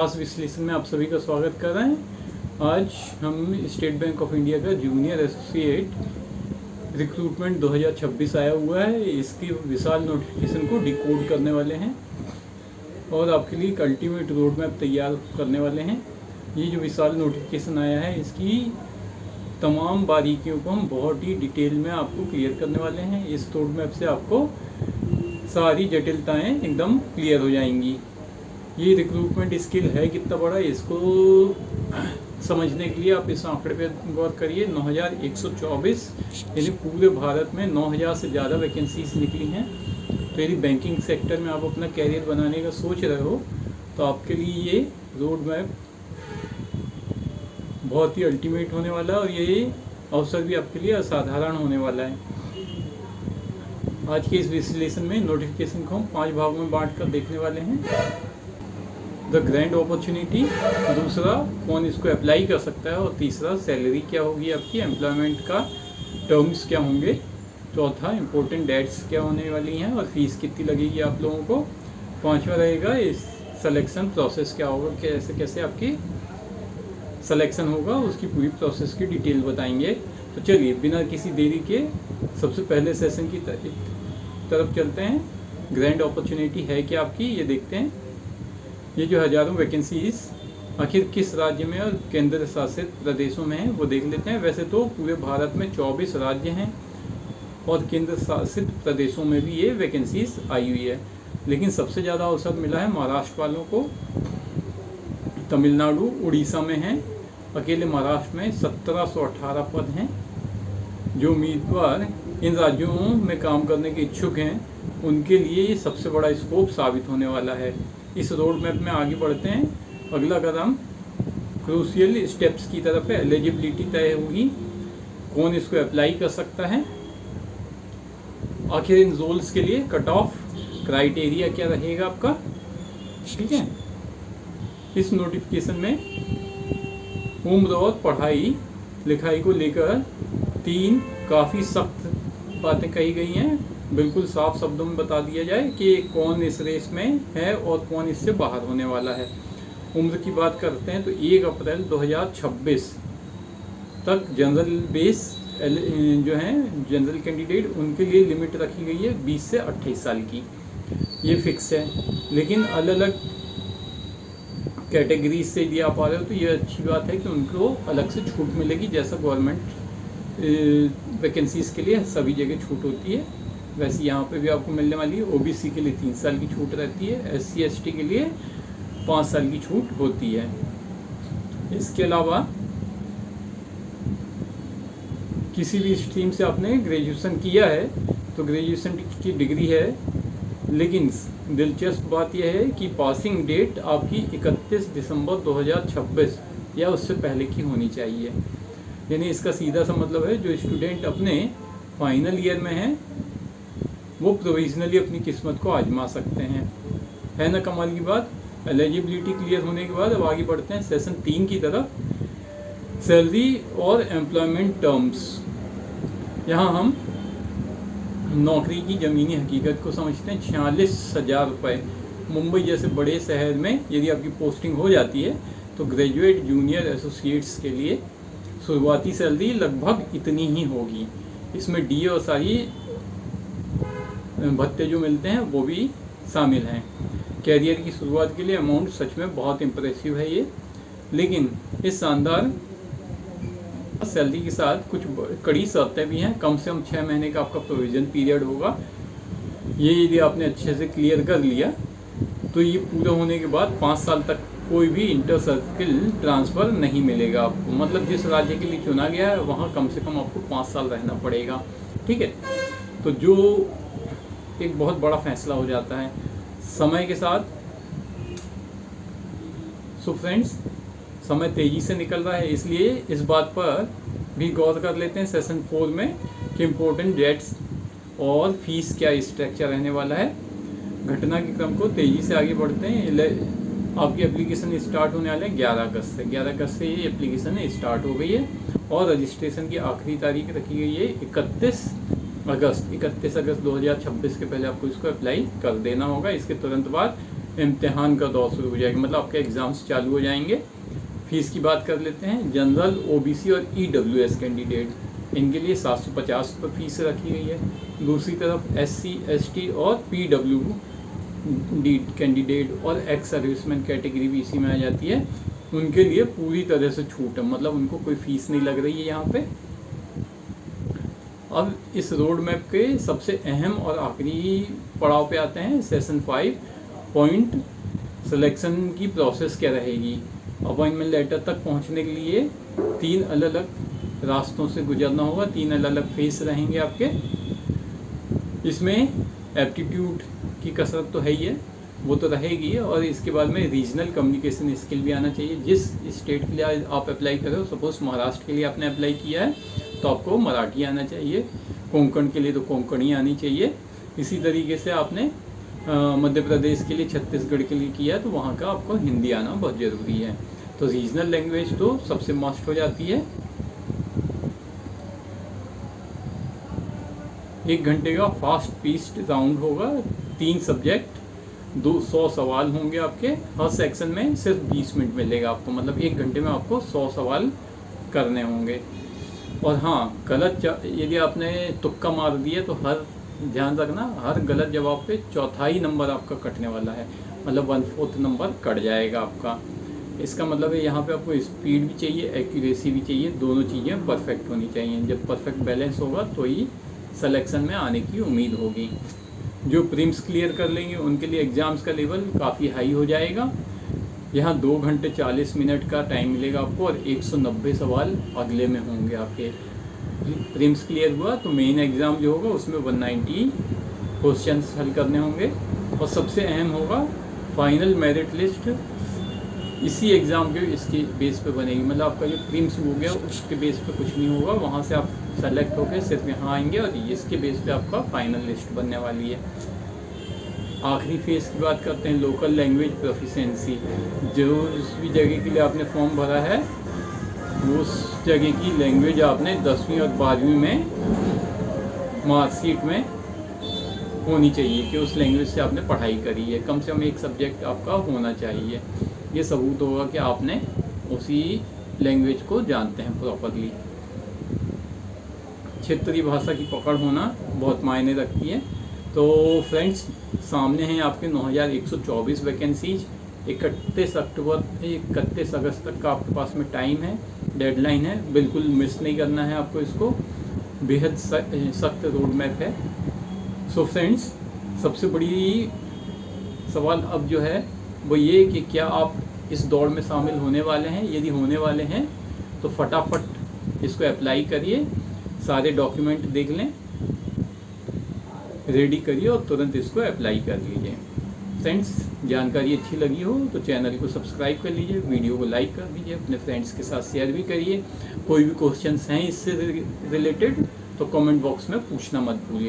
खास विश्लेषण में आप सभी का स्वागत कर रहे हैं। आज हम स्टेट बैंक ऑफ इंडिया का जूनियर एसोसिएट रिक्रूटमेंट 2026 आया हुआ है, इसकी विशाल नोटिफिकेशन को डिकोड करने वाले हैं और आपके लिए एक अल्टीमेट रोड मैप तैयार करने वाले हैं। ये जो विशाल नोटिफिकेशन आया है, इसकी तमाम बारीकियों को हम बहुत ही डिटेल में आपको क्लियर करने वाले हैं। इस रोड मैप से आपको सारी जटिलताएँ एकदम क्लियर हो जाएंगी। ये रिक्रूटमेंट स्किल है कितना बड़ा, इसको समझने के लिए आप इस आंकड़े पे गौर करिए। 9124 यानी पूरे भारत में 9000 से ज़्यादा वैकेंसीज निकली हैं। तो यदि बैंकिंग सेक्टर में आप अपना कैरियर बनाने का सोच रहे हो तो आपके लिए ये रोड मैप बहुत ही अल्टीमेट होने वाला है और ये अवसर भी आपके लिए असाधारण होने वाला है। आज के इस विश्लेषण में नोटिफिकेशन को हम 5 भागों में बांट कर देखने वाले हैं। द ग्रैंड अपॉर्चुनिटी, दूसरा कौन इसको अप्लाई कर सकता है, और तीसरा सैलरी क्या होगी आपकी, एम्प्लॉयमेंट का टर्म्स क्या होंगे, चौथा इंपॉर्टेंट डेट्स क्या होने वाली हैं और फीस कितनी लगेगी आप लोगों को, पांचवा रहेगा इस सिलेक्शन प्रोसेस क्या होगा, कैसे कैसे आपकी सिलेक्शन होगा, उसकी पूरी प्रोसेस की डिटेल बताएंगे। तो चलिए बिना किसी देरी के सबसे पहले सेशन की तरफ चलते हैं। ग्रैंड अपॉर्चुनिटी है क्या आपकी, ये देखते हैं। ये जो हज़ारों वैकेंसीज आखिर किस राज्य में और केंद्र शासित प्रदेशों में है वो देख लेते हैं। वैसे तो पूरे भारत में 24 राज्य हैं और केंद्र शासित प्रदेशों में भी ये वैकेंसीज आई हुई है, लेकिन सबसे ज़्यादा अवसर मिला है महाराष्ट्र वालों को। तमिलनाडु, उड़ीसा में हैं। अकेले महाराष्ट्र में 1718 पद हैं। जो उम्मीदवार इन राज्यों में काम करने के इच्छुक हैं उनके लिए ये सबसे बड़ा स्कोप साबित होने वाला है। इस रोड मैप में आगे बढ़ते हैं। अगला कदम क्रूशियल स्टेप्स की तरफ है। एलिजिबिलिटी तय होगी, कौन इसको अप्लाई कर सकता है, आखिर इन रोल्स के लिए कट ऑफ क्राइटेरिया क्या रहेगा आपका, ठीक है। इस नोटिफिकेशन में उम्र और पढ़ाई लिखाई को लेकर 3 काफ़ी सख्त बातें कही गई हैं। बिल्कुल साफ शब्दों में बता दिया जाए कि कौन इस रेस में है और कौन इससे बाहर होने वाला है। उम्र की बात करते हैं तो 1 अप्रैल 2026 तक जनरल बेस जो हैं जनरल कैंडिडेट, उनके लिए लिमिट रखी गई है 20 से 28 साल की। ये फिक्स है, लेकिन अलग अलग कैटेगरीज से यदि आप आ रहे हो तो ये अच्छी बात है कि उनको अलग से छूट मिलेगी। जैसा गवर्नमेंट वैकेंसीज़ के लिए सभी जगह छूट होती है, वैसे यहाँ पे भी आपको मिलने वाली है। ओबीसी के लिए 3 साल की छूट रहती है, एससी एसटी के लिए 5 साल की छूट होती है। इसके अलावा किसी भी स्ट्रीम से आपने ग्रेजुएशन किया है तो ग्रेजुएशन की डिग्री है, लेकिन दिलचस्प बात यह है कि पासिंग डेट आपकी 31 दिसंबर 2026 या उससे पहले की होनी चाहिए। यानी इसका सीधा सा मतलब है जो स्टूडेंट अपने फाइनल ईयर में हैं वो प्रोविजनली अपनी किस्मत को आजमा सकते हैं। है ना कमाल की बात। एलिजिबिलिटी क्लियर होने के बाद अब आगे बढ़ते हैं सेशन 3 की तरफ। सैलरी और एम्प्लॉयमेंट टर्म्स। यहाँ हम नौकरी की ज़मीनी हकीकत को समझते हैं। 46,000 रुपये मुंबई जैसे बड़े शहर में यदि आपकी पोस्टिंग हो जाती है तो ग्रेजुएट जूनियर एसोसिएट्स के लिए शुरुआती सैलरी लगभग इतनी ही होगी। इसमें डीए और सारी भत्ते जो मिलते हैं वो भी शामिल हैं। कैरियर की शुरुआत के लिए अमाउंट सच में बहुत इम्प्रेसिव है ये, लेकिन इस शानदार सैलरी के साथ कुछ कड़ी शर्तें भी हैं। कम से कम 6 महीने का आपका प्रोविज़न पीरियड होगा। ये यदि आपने अच्छे से क्लियर कर लिया तो ये पूरा होने के बाद 5 साल तक कोई भी इंटर सर्किल ट्रांसफ़र नहीं मिलेगा आपको। मतलब जिस राज्य के लिए चुना गया है वहाँ कम से कम आपको 5 साल रहना पड़ेगा, ठीक है। तो जो एक बहुत बड़ा फैसला हो जाता है समय के साथ। सो फ्रेंड्स, समय तेज़ी से निकल रहा है, इसलिए इस बात पर भी गौर कर लेते हैं सेशन 4 में कि इम्पोर्टेंट डेट्स और फीस क्या स्ट्रक्चर रहने वाला है। घटना के क्रम को तेज़ी से आगे बढ़ते हैं। आपकी एप्लीकेशन स्टार्ट होने वाले हैं 11 अगस्त से। 11 अगस्त से ये एप्लीकेशन स्टार्ट हो गई है और रजिस्ट्रेशन की आखिरी तारीख रखी गई है 31 अगस्त 2026 के पहले आपको इसको अप्लाई कर देना होगा। इसके तुरंत बाद इम्तिहान का दौर शुरू हो जाएगा, मतलब आपके एग्ज़ाम्स चालू हो जाएंगे। फीस की बात कर लेते हैं। जनरल, ओबीसी और ईडब्ल्यूएस कैंडिडेट, इनके लिए 750 रुपये फीस रखी गई है। दूसरी तरफ एससी, एसटी और पीडब्ल्यूडी कैंडिडेट और एक्स सर्विसमैन कैटेगरी भी इसी में आ जाती है, उनके लिए पूरी तरह से छूट है, मतलब उनको कोई फीस नहीं लग रही है यहाँ पे। अब इस रोड मैप के सबसे अहम और आखिरी पड़ाव पे आते हैं, सेशन 5 पॉइंट सिलेक्शन की प्रोसेस क्या रहेगी। अपॉइंटमेंट लेटर तक पहुंचने के लिए 3 अलग अलग रास्तों से गुजरना होगा, 3 अलग अलग फेस रहेंगे आपके। इसमें एप्टीट्यूड की कसरत तो है ही है, वो तो रहेगी, और इसके बाद में रीजनल कम्युनिकेशन स्किल भी आना चाहिए। जिस स्टेट के लिए आप अप्लाई कर रहे हो, सपोज महाराष्ट्र के लिए आपने अप्लाई किया है तो आपको मराठी आना चाहिए, कोंकण के लिए तो कोंकणी आनी चाहिए। इसी तरीके से आपने मध्य प्रदेश के लिए, छत्तीसगढ़ के लिए किया है तो वहाँ का आपको हिंदी आना बहुत ज़रूरी है। तो रीजनल लैंग्वेज तो सबसे मस्ट हो जाती है। 1 घंटे का फास्ट पेस्ड राउंड होगा, 3 सब्जेक्ट, 200 सवाल होंगे आपके। हर सेक्शन में सिर्फ 20 मिनट मिलेगा आपको, मतलब 1 घंटे में आपको 100 सवाल करने होंगे। और हाँ, गलत यदि आपने तुक्का मार दिया तो ध्यान रखना, हर गलत जवाब पे 1/4 नंबर आपका कटने वाला है, मतलब 1/4 नंबर कट जाएगा आपका। इसका मतलब है यहाँ पे आपको स्पीड भी चाहिए, एक्यूरेसी भी चाहिए, दोनों चीज़ें परफेक्ट होनी चाहिए। जब परफेक्ट बैलेंस होगा तो ही सिलेक्शन में आने की उम्मीद होगी। जो प्रीम्स क्लियर कर लेंगे उनके लिए एग्ज़ाम्स का लेवल काफ़ी हाई हो जाएगा। यहाँ 2 घंटे 40 मिनट का टाइम मिलेगा आपको, और 190 सवाल अगले में होंगे आपके। प्रीम्स क्लियर हुआ तो मेन एग्ज़ाम जो होगा उसमें 190 क्वेश्चंस हल करने होंगे। और सबसे अहम होगा फाइनल मेरिट लिस्ट, इसी एग्ज़ाम के इसके बेस पे बनेगी, मतलब आपका जो प्रीम्स हो गया उसके बेस पे कुछ नहीं होगा, वहाँ से आप सेलेक्ट होकर सिर्फ यहाँ आएंगे और इसके बेस पे आपका फाइनल लिस्ट बनने वाली है। आखिरी फेज़ की बात करते हैं, लोकल लैंग्वेज प्रोफिशिएंसी। जो जिस भी जगह के लिए आपने फॉर्म भरा है उस जगह की लैंग्वेज आपने 10वीं और 12वीं में मार्कशीट में होनी चाहिए कि उस लैंग्वेज से आपने पढ़ाई करी है, कम से कम एक सब्जेक्ट आपका होना चाहिए। ये सबूत होगा कि आपने उसी लैंग्वेज को जानते हैं प्रॉपरली। क्षेत्रीय भाषा की पकड़ होना बहुत मायने रखती है। तो फ्रेंड्स, सामने हैं आपके 9124 वैकेंसीज। 31 अगस्त तक का आपके पास में टाइम है, डेडलाइन है, बिल्कुल मिस नहीं करना है आपको इसको। बेहद सख्त रोड मैप है। सो फ्रेंड्स, सबसे बड़ी सवाल अब जो है वो ये कि क्या आप इस दौड़ में शामिल होने वाले हैं। यदि होने वाले हैं तो फटाफट इसको अप्लाई करिए, सारे डॉक्यूमेंट देख लें, रेडी करिए और तुरंत इसको अप्लाई कर लीजिए। फ्रेंड्स, जानकारी अच्छी लगी हो तो चैनल को सब्सक्राइब कर लीजिए, वीडियो को लाइक कर दीजिए, अपने फ्रेंड्स के साथ शेयर भी करिए। कोई भी क्वेश्चंस हैं इससे रिलेटेड तो कमेंट बॉक्स में पूछना मत भूलिए।